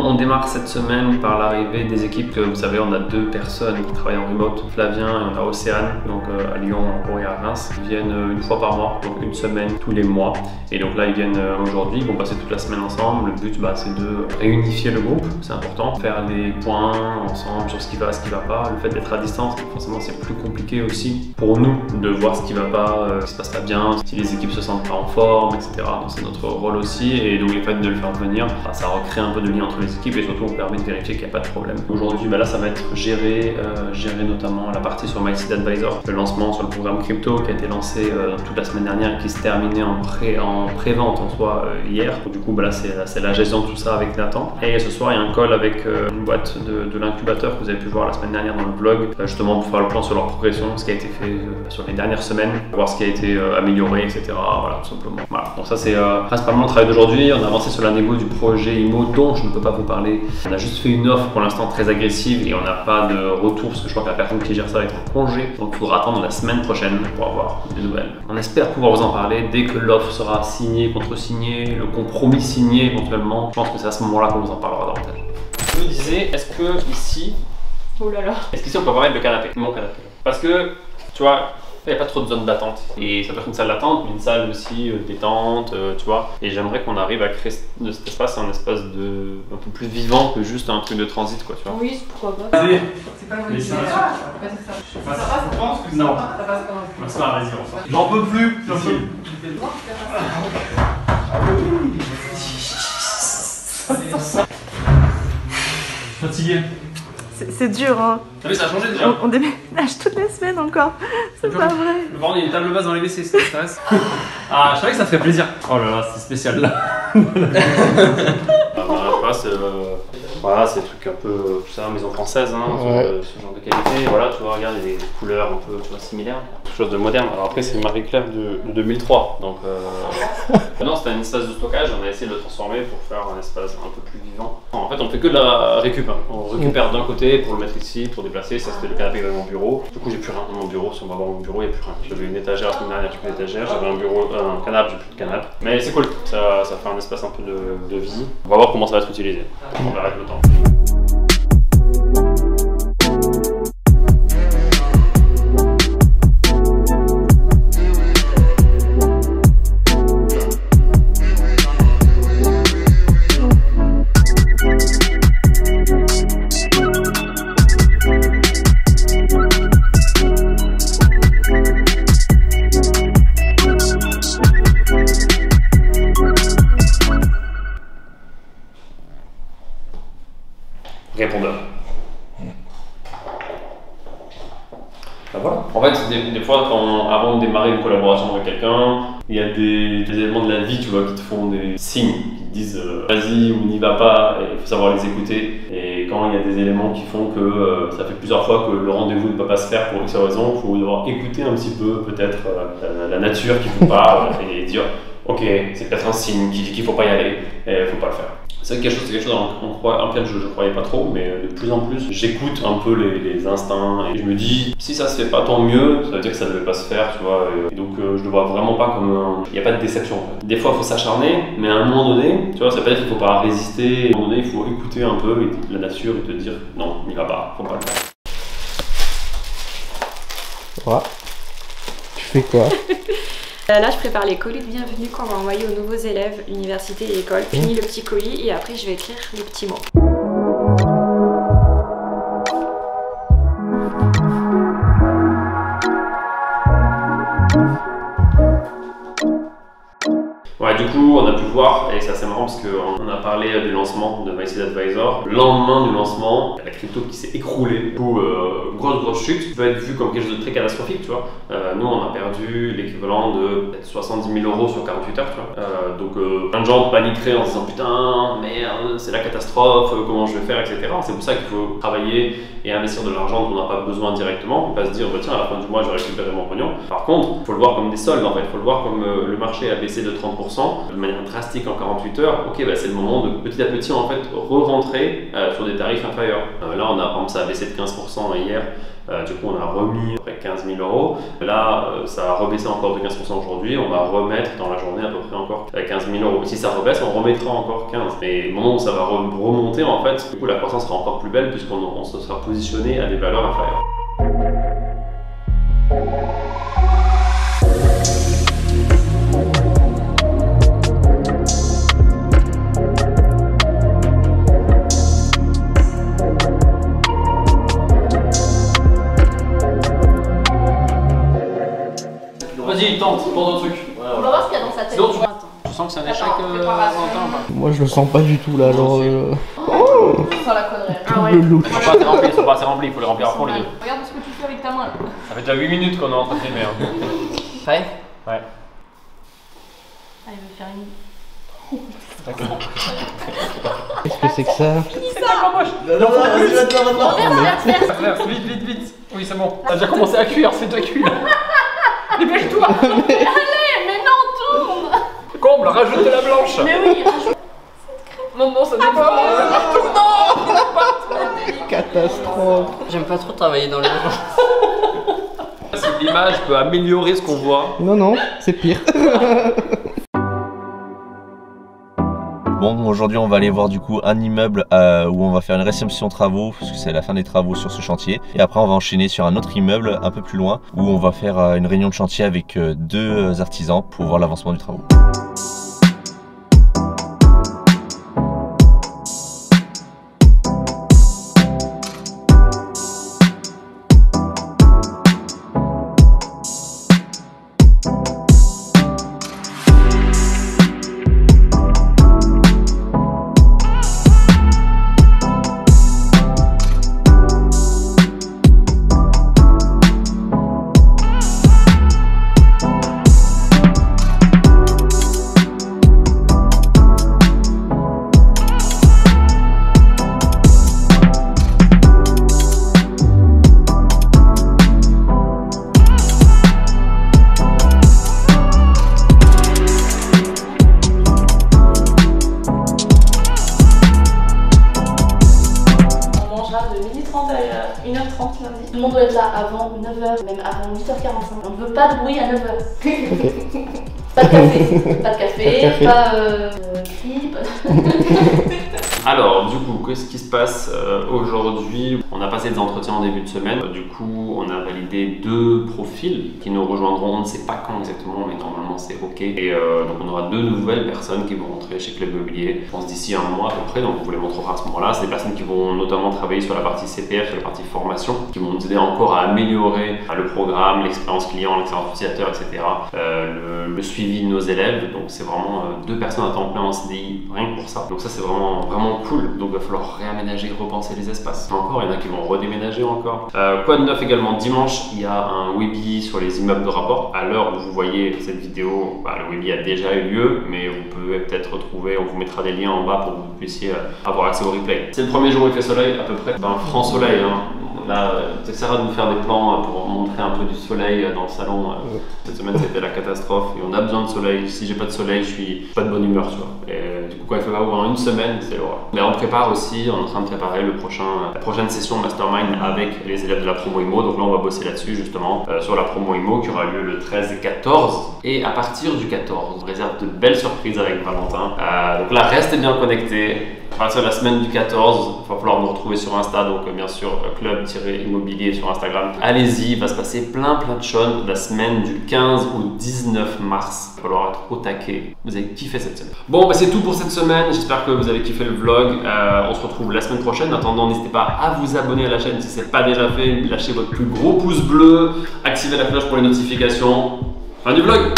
On démarre cette semaine par l'arrivée des équipes. Vous savez, on a 2 personnes qui travaillent en remote, Flavien et on a Océane, donc à Lyon, en Corée, à Reims. Ils viennent une fois par mois, donc une semaine tous les mois. Et donc là, ils viennent aujourd'hui, ils vont passer toute la semaine ensemble. Le but, c'est de réunifier le groupe, c'est important. Faire des points ensemble sur ce qui va, ce qui va pas. Le fait d'être à distance, forcément, c'est plus compliqué aussi pour nous de voir ce qui va pas, ce qui se passe pas bien, si les équipes se sentent pas en forme, etc. Donc c'est notre rôle aussi. Et donc le fait de le faire venir, ça recrée un peu de lien entre les équipes et surtout on permet de vérifier qu'il n'y a pas de problème. Aujourd'hui, là, ça va être gérer notamment la partie sur MySeed Advisor, le lancement sur le programme crypto qui a été lancé toute la semaine dernière et qui se terminait en pré-vente en soi hier. Donc, du coup, là, c'est la gestion de tout ça avec Nathan. Et ce soir, il y a un call avec une boîte de l'incubateur que vous avez pu voir la semaine dernière dans le blog, justement pour faire le plan sur leur progression, ce qui a été fait sur les dernières semaines, voir ce qui a été amélioré, etc. Voilà, tout simplement. Voilà. Donc ça, c'est principalement le travail d'aujourd'hui. On a avancé sur la négo du projet IMO dont je ne peux pas vous parler. On a juste fait une offre pour l'instant très agressive et on n'a pas de retour parce que je crois que la personne qui gère ça va être en congé. Donc il faudra attendre la semaine prochaine pour avoir des nouvelles. On espère pouvoir vous en parler dès que l'offre sera signée, contre-signée, le compromis signé éventuellement. Je pense que c'est à ce moment-là qu'on vous en parlera davantage. Je me disais, est-ce que ici... Oh là là. Est-ce qu'ici on peut avoir le canapé, mon canapé? Parce que, tu vois, il n'y a pas trop de zone d'attente. Et ça peut être une salle d'attente, mais une salle aussi détente, tu vois. Et j'aimerais qu'on arrive à créer de cet espace un espace un peu plus vivant que juste un truc de transit, quoi, tu vois. Oui, pourquoi pas. C'est pas le même. Je sais pas si ça pense que non. Ça passe quand même. Ça va, vas-y, on va. J'en peux plus. J'en peux plus. Fatigué. C'est dur, hein. T'as vu, ça a changé déjà. On déménage toutes les semaines encore. C'est pas vrai. Le vendredi, il y a une table basse dans les WC, ça t'intéresse? Ah, je savais que ça ferait plaisir. Oh là là, c'est spécial là. Voilà, c'est des trucs un peu, tout ça, maison française, hein, ouais. Ce genre de qualité. Voilà, tu vois, regarde, il y a des couleurs un peu, tu vois, similaires. Quelque chose de moderne. Alors après, c'est Marie-Claire de 2003, donc... Non, c'était un espace de stockage, on a essayé de le transformer pour faire un espace un peu plus vivant. En fait, on fait que de la récup. Hein. On récupère d'un côté pour le mettre ici, pour déplacer. Ça, c'était le canapé de mon bureau. Du coup, j'ai plus rien dans mon bureau. Si on va voir mon bureau, il n'y a plus rien. J'avais une étagère la semaine dernière, j'ai plus d'étagère. J'avais un canapé, j'ai plus de canapé. Mais c'est cool, ça fait un espace un peu de vie. On va voir comment ça va être utilisé. On verra avec le temps. Répondeur. Ben voilà. En fait, des fois, avant de démarrer une collaboration avec quelqu'un, il y a des éléments de la vie, tu vois, qui te font des signes, qui te disent vas-y ou n'y va pas, et il faut savoir les écouter. Et quand il y a des éléments qui font que ça fait plusieurs fois que le rendez-vous ne peut pas se faire pour X raison, il faut devoir écouter un petit peu peut-être la nature qui vous parle et dire ok, c'est peut-être un signe qui dit qu'il ne faut pas y aller, et il ne faut pas le faire. C'est quelque chose en lequel je ne croyais pas trop, mais de plus en plus, j'écoute un peu les instincts et je me dis, si ça se fait pas, tant mieux, ça veut dire que ça ne devait pas se faire, tu vois. Et donc je le vois vraiment pas comme il n'y a pas de déception. En fait. Des fois, il faut s'acharner, mais à un moment donné, tu vois, ça veut dire qu'il ne faut pas résister. À un moment donné, il faut écouter un peu la nature et te dire, non, n'y va pas, faut pas le faire. Voilà. Tu fais quoi? Là, je prépare les colis de bienvenue qu'on va envoyer aux nouveaux élèves, université et école. Je finis le petit colis et après, je vais écrire les petits mots. Ouais, du coup, on a pu voir, et c'est assez marrant parce qu'on a parlé du lancement de MySeed Advisor. Le lendemain du lancement, la crypto qui s'est écroulée. Du coup, grosse chute, peut être vu comme quelque chose de très catastrophique, tu vois. Nous, on a perdu l'équivalent de peut-être 70 000 € sur 48 heures, tu vois. Donc, plein de gens paniqueraient en se disant putain, merde, c'est la catastrophe, comment je vais faire, etc. C'est pour ça qu'il faut travailler et investir de l'argent dont on n'a pas besoin directement. On peut pas se dire, bah, tiens, à la fin du mois, je vais récupérer mon pognon. Par contre, il faut le voir comme des soldes, en fait. Il faut le voir comme le marché a baissé de 30%. de manière drastique en 48 heures, ok, bah, c'est le moment de petit à petit en fait re-rentrer sur des tarifs inférieurs. Là, on a, par exemple, ça a baissé de 15% hier. Du coup, on a remis à peu près 15 000 €. Là, ça a rebaissé encore de 15% aujourd'hui. On va remettre dans la journée à peu près encore 15 000 €. Si ça rebaisse, on remettra encore 15. Mais au moment où ça va remonter, en fait, du coup, la croissance sera encore plus belle puisqu'on se sera positionné à des valeurs inférieures. Vas-y, tente ton truc. On va voir ce qu'il y a dans sa tête. Sinon, tu sens que c'est un échec Moi je le sens pas du tout là, genre. Sans la connerie. Ah ouais. Le look. Ils sont pas assez remplis, il faut les remplir à fond les deux. Regarde ce que tu fais avec ta main là. Ça fait déjà 8 minutes qu'on est en train de filmer. Prêt? Ouais. Ah, il veut faire une. Qu'est-ce que c'est que ça? Non, vas-y, Reverse. vite. Oui, c'est bon. T'as déjà commencé à cuire, c'est déjà cuit là. Dépêche-toi. Allez, mais non, tourne. Comble, rajoute de la blanche. Mais oui, rajoute. Non, ça dépasse. Catastrophe. J'aime pas trop travailler dans les Si l'image peut améliorer ce qu'on voit. Non, c'est pire. Bon, aujourd'hui on va aller voir du coup un immeuble où on va faire une réception travaux, parce que c'est la fin des travaux sur ce chantier. Et après on va enchaîner sur un autre immeuble un peu plus loin, où on va faire une réunion de chantier avec deux artisans pour voir l'avancement du travaux. À 1h30 lundi. Tout le monde doit être là avant 9h, même avant 8h45. On ne veut pas de bruit à 9h. Ok. Pas de café. Pas de café, pas cri, pas de... Alors, du coup, qu'est-ce qui se passe aujourd'hui? On a passé des entretiens en début de semaine. Du coup, on a validé 2 profils qui nous rejoindront. On ne sait pas quand exactement, mais normalement c'est OK. Et donc, on aura 2 nouvelles personnes qui vont rentrer chez Club Immobilier, je pense d'ici un mois à peu près. Donc, on vous les montrera à ce moment-là. C'est des personnes qui vont notamment travailler sur la partie CPF, sur la partie formation, qui vont nous aider encore à améliorer le programme, l'expérience client, l'expérience utilisateur, etc. Le suivi de nos élèves. Donc, c'est vraiment 2 personnes à temps plein en CDI, rien que pour ça. Donc, ça, c'est vraiment cool. Donc il va falloir réaménager, repenser les espaces. Encore, il y en a qui vont redéménager encore. Quoi de neuf également, dimanche, il y a un webi sur les immeubles de rapport. À l'heure où vous voyez cette vidéo, le webi a déjà eu lieu, mais vous pouvez peut-être retrouver, on vous mettra des liens en bas pour que vous puissiez avoir accès au replay. C'est le premier jour où il fait soleil, à peu près. Franc soleil, hein. Ça sert à nous faire des plans pour montrer un peu du soleil dans le salon. Cette semaine c'était la catastrophe et on a besoin de soleil. Si j'ai pas de soleil, je suis pas de bonne humeur, tu vois. Et du coup, quand il fait pas pendant une semaine, c'est l'horreur. Mais on prépare aussi, on est en train de préparer la prochaine session Mastermind avec les élèves de la promo IMO. Donc là, on va bosser là-dessus justement sur la promo IMO qui aura lieu le 13 et 14. Et à partir du 14, on réserve de belles surprises avec Valentin. Donc là, restez bien connectés. À partir de la semaine du 14, il va falloir nous retrouver sur Insta, donc bien sûr club-immobilier sur Instagram. Allez-y, il va se passer plein de choses la semaine du 15 au 19 mars. Il va falloir être au taquet. Vous avez kiffé cette semaine. Bon, c'est tout pour cette semaine. J'espère que vous avez kiffé le vlog. On se retrouve la semaine prochaine. En attendant, n'hésitez pas à vous abonner à la chaîne si ce n'est pas déjà fait. Lâchez votre plus gros pouce bleu, activez la cloche pour les notifications. Fin du vlog.